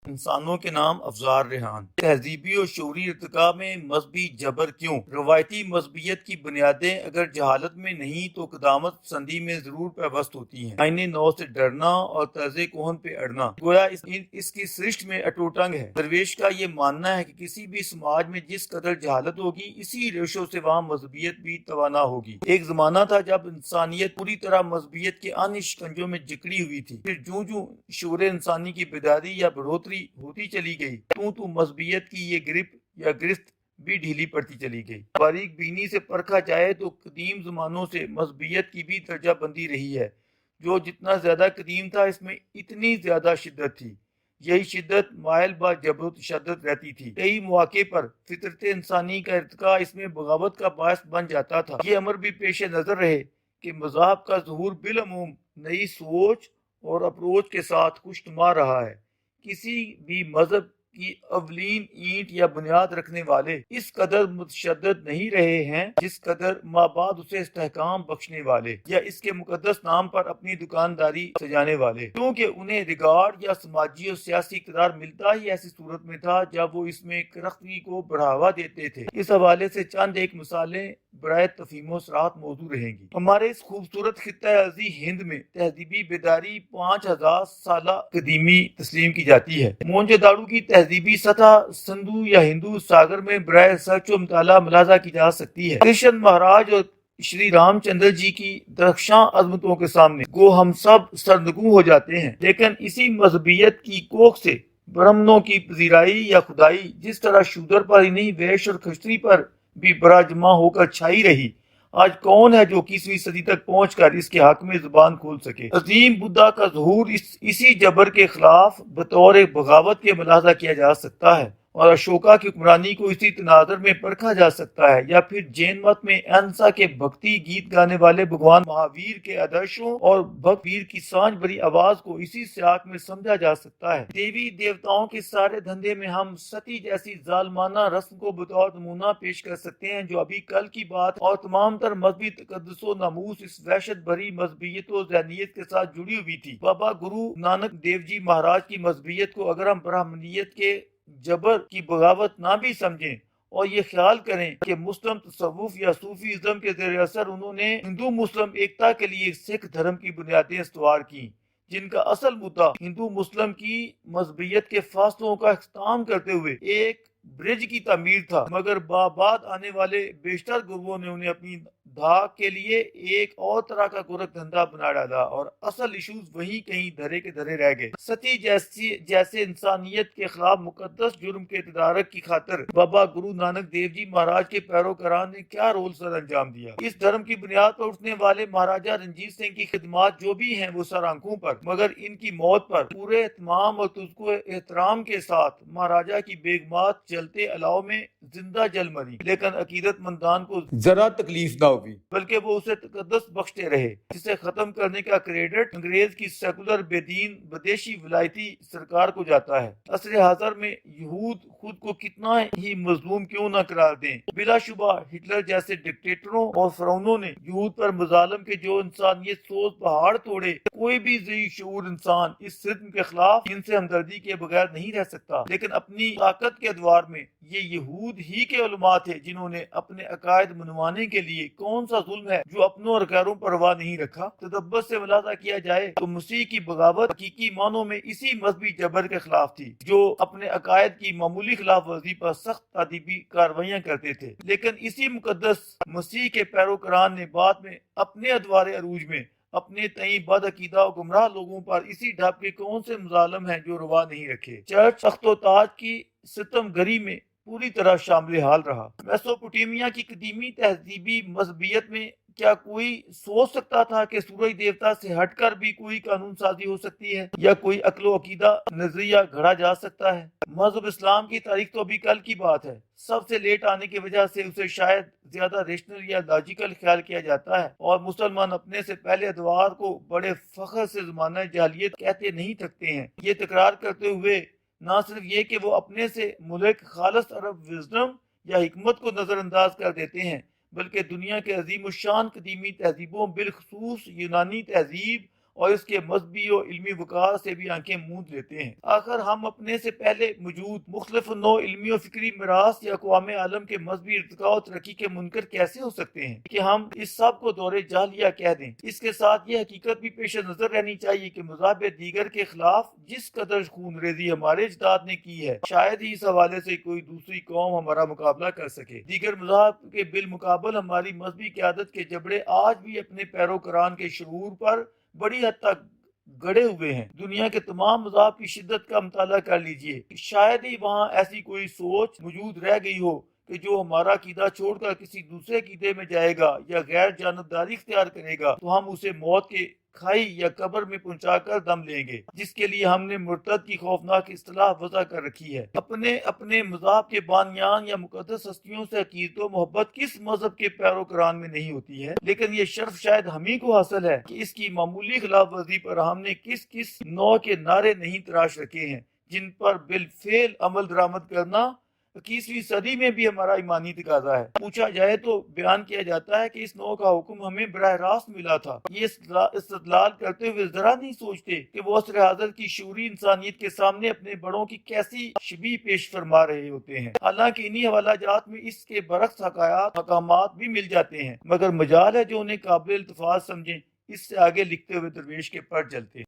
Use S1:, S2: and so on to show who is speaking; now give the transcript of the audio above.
S1: انسانوں کے نام افزار ریحان۔ تہذیبی اور شعوری ارتقاء میں مذہبی جبر کیوں؟ روایتی مذہبیت کی بنیادیں اگر جہالت میں نہیں تو قدامت پسندی میں ضرور پیوست ہوتی ہیں۔ آئین نو سے ڈرنا اور طرز کہن پہ اڑنا گویا اس کی سرشت میں اٹوٹ انگ ہے۔ درویش کا یہ ماننا ہے کہ کسی بھی سماج میں جس قدر جہالت ہوگی اسی ریشوں سے وہاں مذہبیت بھی توانا ہوگی۔ ایک زمانہ تھا جب انسانیت پوری طرح مذہبیت کے ان شکنجوں میں جکڑی ہوئی تھی، پھر جوں جوں شعور انسانی کی بیداری یا بڑھوتری ہوتی چلی گئی تو مذہبیت کی یہ گرفت بھی ڈھیلی پڑتی چلی گئی۔ باریک بینی سے پرکھا جائے تو قدیم زمانوں سے مذہبیت کی بھی درجہ بندی رہی ہے۔ جو جتنا زیادہ قدیم تھا اس میں اتنی زیادہ شدت تھی۔ یہی شدت مائل با جبر و تشدد رہتی تھی۔ کئی مواقع پر فطرت انسانی کا ارتقاء اس میں بغاوت کا باعث بن جاتا تھا۔ یہ امر بھی پیش نظر رہے کہ مذاہب کا ظہور بالعموم نئی سوچ اور اپروچ کے ساتھ خوشنما رہا ہے۔ کسی بھی مذہب کی اولین اینٹ یا بنیاد رکھنے والے اس قدر متشدد نہیں رہے ہیں جس قدر مابعد اسے استحکام بخشنے والے یا اس کے مقدس نام پر اپنی دکانداری سجانے والے، کیونکہ انہیں ریگارڈ یا سماجی اور سیاسی اقتدار ملتا ہی ایسی صورت میں تھا جب وہ اس میں کرختگی کو بڑھاوا دیتے تھے۔ اس حوالے سے چند ایک مثالیں برائے تفہیم و صراحت موضوع رہیں گی۔ ہمارے اس خوبصورت خطہ ارضی ہند میں تہذیبی بیداری 5000 سالہ قدیمی تسلیم کی جاتی ہے۔ مونجے داڑو کی تہذیبی سطح سندھو یا ہندو ساگر میں برائے سرچ و مطالعہ ملاحظہ کی جا سکتی ہے۔ کرشن مہاراج اور شری رام چندر جی کی درخشاں عظمتوں کے سامنے گو ہم سب سرنگوں ہو جاتے ہیں، لیکن اسی مذہبیت کی کوکھ سے برہمنوں کی پذیرائی یا خدائی جس طرح شودر پر ہی نہیں ویش اور کھچتری پر بھی براجما ہو کر چھائی رہی، آج کون ہے جو 21ویں صدی تک پہنچ کر اس کے حق میں زبان کھول سکے؟ عظیم بدھا کا ظہور اسی جبر کے خلاف بطور بغاوت کے ملاحظہ کیا جا سکتا ہے، اور اشوکا کی حکمرانی کو اسی تناظر میں پرکھا جا سکتا ہے، یا پھر جین مت میں اہنسا کے بھکتی گیت گانے والے بھگوان مہاویر کے آدرشوں اور بھکت ویر کی سانجھ بھری آواز کو اسی سیاق میں سمجھا جا سکتا ہے۔ دیوی دیوتاؤں کے سارے دھندے میں ہم ستی جیسی ظالمانہ رسم کو بطور نمونہ پیش کر سکتے ہیں جو ابھی کل کی بات اور تمام تر مذہبی تقدس و ناموس اس وحشت بھری مذہبیت و ذہنیت کے ساتھ جڑی ہوئی تھی۔ بابا گرو نانک دیو جی مہاراج کی مذہبیت کو اگر ہم برہمنیت کے جبر کی بغاوت نہ بھی سمجھیں اور یہ خیال کریں کہ مسلم تصوف یا صوفی ازم کے زیر اثر انہوں نے ہندو مسلم ایکتا کے لیے سکھ دھرم کی بنیادیں استوار کی، جن کا اصل مدعا ہندو مسلم کی مذہبیت کے فاصلوں کا اختتام کرتے ہوئے ایک برج کی تعمیر تھا، مگر بعد آنے والے بیشتر گروہوں نے انہیں اپنی دھاک کے لیے ایک اور طرح کا گورکھ دھندا بنا ڈالا اور اصل ایشوز وہی کہیں دھرے کے دھرے رہ گئے۔ ستی جیسے انسانیت کے خلاف مقدس جرم کے تدارک کی خاطر بابا گرو نانک دیو جی مہاراج کے پیروکاران نے کیا رول سر انجام دیا؟ اس دھرم کی بنیاد پر اٹھنے والے مہاراجہ رنجیت سنگھ کی خدمات جو بھی ہیں وہ سر آنکھوں پر، مگر ان کی موت پر پورے اہتمام اور تزکو احترام کے ساتھ مہاراجہ کی بیگمات جلتے الاؤ میں زندہ جل مری، لیکن عقیدت مندان کو ذرا تکلیف نہ ہوئی، بلکہ وہ اسے تقدس بخشتے رہے، جسے ختم کرنے کا کریڈٹ انگریز کی سیکولر بے دین بدیشی ولایتی سرکار کو جاتا ہے۔ عصر حاضر میں یہود خود کو کتنا ہی مظلوم کیوں نہ قرار دیں، بلا شبہ ہٹلر جیسے ڈکٹیٹروں اور فرعونوں نے یہود پر مظالم کے جو انسانیت سوز پہاڑ توڑے، کوئی بھی ذی شعور انسان اس ستم کے خلاف ان سے ہمدردی کے بغیر نہیں رہ سکتا، لیکن اپنی طاقت کے ادوار میں یہ یہود ہی کے علماء تھے جنہوں نے اپنے عقائد منوانے کے لیے کون سا ظلم ہے جو اپنوں اور غیروں پر روا نہیں رکھا۔ تدبر سے ملاحظہ کیا جائے تو مسیح کی بغاوت حقیقی معنوں میں اسی مذہبی جبر کے خلاف تھی جو اپنے عقائد کی معمولی خلاف ورزی پر سخت تادیبی کارروائیاں کرتے تھے، لیکن اسی مقدس مسیح کے پیروکاران نے بعد میں اپنے ادوار عروج میں اپنے تئیں بد عقیدہ و گمراہ لوگوں پر اسی ڈھب کے کون سے مظالم ہیں جو روا نہیں رکھے۔ چرچ تخت و تاج کی ستم گری میں پوری طرح شامل حال رہا۔ میسوپوٹیمیا کی قدیمی تہذیبی مذہبیت میں کیا کوئی سوچ سکتا تھا کہ سورج دیوتا سے ہٹ کر بھی کوئی قانون سازی ہو سکتی ہے یا کوئی عقل و عقیدہ نظریہ گھڑا جا سکتا ہے؟ مذہب اسلام کی تاریخ تو ابھی کل کی بات ہے، سب سے لیٹ آنے کی وجہ سے اسے شاید زیادہ ریشنل یا لاجیکل خیال کیا جاتا ہے، اور مسلمان اپنے سے پہلے ادوار کو بڑے فخر سے زمانہ جاہلیت کہتے نہیں تھکتے ہیں، یہ تکرار کرتے ہوئے نہ صرف یہ کہ وہ اپنے سے ملک خالص عرب وزڈم یا حکمت کو نظر انداز کر دیتے ہیں، بلکہ دنیا کے عظیم الشان قدیمی تہذیبوں بالخصوص یونانی تہذیب اور اس کے مذہبی اور علمی وقار سے بھی آنکھیں موند لیتے ہیں۔ آخر ہم اپنے سے پہلے موجود مختلف نوع علمی اور فکری میراث یا اقوام عالم کے مذہبی ارتقاء اور ترقی کے منکر کیسے ہو سکتے ہیں کہ ہم اس سب کو دور جاہلیہ کہہ دیں؟ اس کے ساتھ یہ حقیقت بھی پیش نظر رہنی چاہیے کہ مذاہب دیگر کے خلاف جس قدر خون ریزی ہمارے اجداد نے کی ہے، شاید ہی اس حوالے سے کوئی دوسری قوم ہمارا مقابلہ کر سکے۔ دیگر مذاہب کے بالمقابل ہماری مذہبی قیادت کے جبڑے آج بھی اپنے پیروکاران کے شعور پر بڑی حد تک گڑے ہوئے ہیں۔ دنیا کے تمام مذاہب کی شدت کا مطالعہ کر لیجئے، شاید ہی وہاں ایسی کوئی سوچ موجود رہ گئی ہو کہ جو ہمارا عقیدہ چھوڑ کر کسی دوسرے عقیدے میں جائے گا یا غیر جانبداری اختیار کرے گا تو ہم اسے موت کے کھائی یا قبر میں پہنچا کر دم لیں گے، جس کے لیے ہم نے مرتد کی خوفناک اصطلاح وضع کر رکھی ہے۔ اپنے مذہب کے بانیان یا مقدس ہستیوں سے عقیدت و محبت کس مذہب کے پیروکاران میں نہیں ہوتی ہے، لیکن یہ شرف شاید ہم ہی کو حاصل ہے کہ اس کی معمولی خلاف ورزی پر ہم نے کس نوع کے نعرے نہیں تراش رکھے ہیں، جن پر بالفعل عمل درآمد کرنا 21ویں صدی میں بھی ہمارا ایمانی تقاضا ہے۔ پوچھا جائے تو بیان کیا جاتا ہے کہ اس نوع کا حکم ہمیں براہ راست ملا تھا۔ یہ استدلال کرتے ہوئے ذرا نہیں سوچتے کہ وہ عصر حاضر کی شعوری انسانیت کے سامنے اپنے بڑوں کی کیسی شبیہ پیش فرما رہے ہوتے ہیں۔ حالانکہ انہی حوالہ جات میں اس کے برعکس حکامات بھی مل جاتے ہیں، مگر مجال ہے جو انہیں قابل التفاظ سمجھیں۔ اس سے آگے لکھتے ہوئے درویش کے پر چلتے ہیں۔